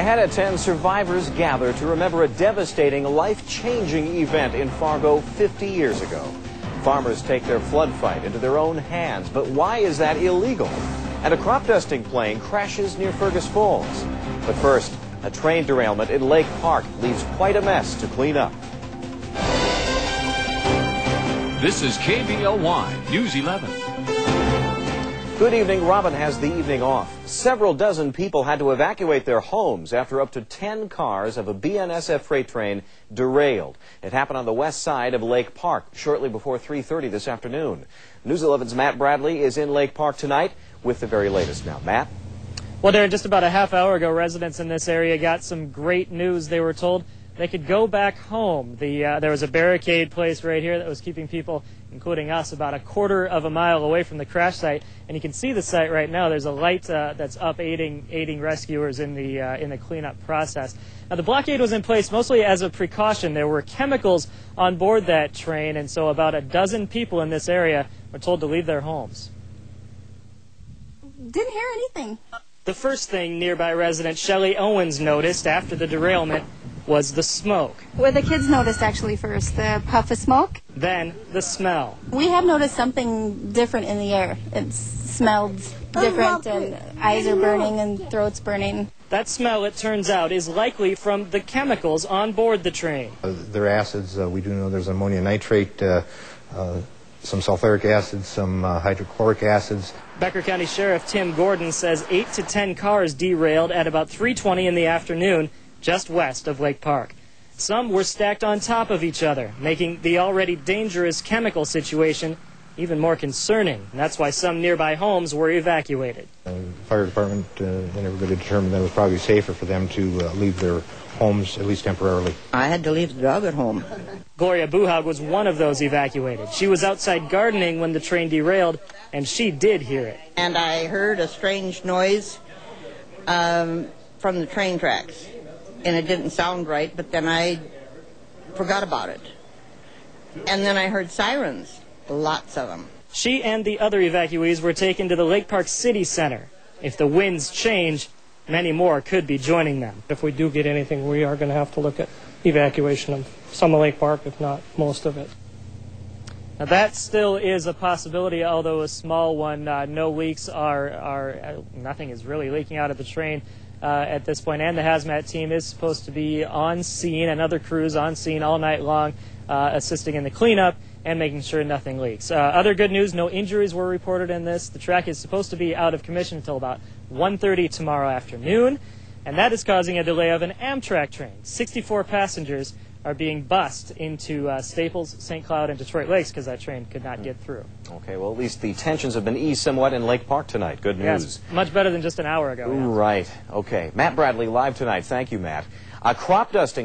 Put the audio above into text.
Ahead at 10, survivors gather to remember a devastating, life-changing event in Fargo 50 years ago. Farmers take their flood fight into their own hands, but why is that illegal? And a crop dusting plane crashes near Fergus Falls. But first, a train derailment in Lake Park leaves quite a mess to clean up. This is KVLY News 11. Good evening. Robin has the evening off. Several dozen people had to evacuate their homes after up to 10 cars of a BNSF freight train derailed. It happened on the west side of Lake Park shortly before 3:30 this afternoon. News 11's Matt Bradley is in Lake Park tonight with the very latest now. Matt? Well, Darren, just about a half hour ago, residents in this area got some great news. They were told they could go back home. There was a barricade placed right here that was keeping people, including us, about a quarter of a mile away from the crash site. And you can see the site right now. There's a light that's up aiding rescuers in the cleanup process. Now, the blockade was in place mostly as a precaution. There were chemicals on board that train, and so about a dozen people in this area were told to leave their homes. Didn't hear anything. The first thing nearby resident Shelley Owens noticed after the derailment was the smoke. Well, the kids noticed actually first, the puff of smoke. Then the smell. We have noticed something different in the air. It smelled different and eyes are burning and throat's burning. That smell, it turns out, is likely from the chemicals on board the train. There are acids. We do know there's ammonium nitrate, some sulfuric acid, some hydrochloric acids. Becker County Sheriff Tim Gordon says 8 to 10 cars derailed at about 3:20 in the afternoon just west of Lake Park. Some were stacked on top of each other, making the already dangerous chemical situation even more concerning. And that's why some nearby homes were evacuated. The fire department and everybody determined that it was probably safer for them to leave their homes, at least temporarily. I had to leave the dog at home. Gloria Buhag was one of those evacuated. She was outside gardening when the train derailed, and she did hear it. And I heard a strange noise from the train tracks. And it didn't sound right, but then I forgot about it. And then I heard sirens, lots of them. She and the other evacuees were taken to the Lake Park City Center. If the winds change, many more could be joining them. If we do get anything, we are going to have to look at evacuation of some of Lake Park, if not most of it. Now that still is a possibility, although a small one. No leaks nothing is really leaking out of the train at this point, and the haz-mat team is supposed to be on scene, and other crews on scene all night long, assisting in the cleanup and making sure nothing leaks. Other good news, no injuries were reported in this. The track is supposed to be out of commission until about 1:30 tomorrow afternoon, and that is causing a delay of an Amtrak train. 64 passengers are being bussed into Staples, St. Cloud, and Detroit Lakes because that train could not get through. Okay, well, at least the tensions have been eased somewhat in Lake Park tonight. Good news. Yes, much better than just an hour ago. Right. Okay. Matt Bradley live tonight. Thank you, Matt. A crop dusting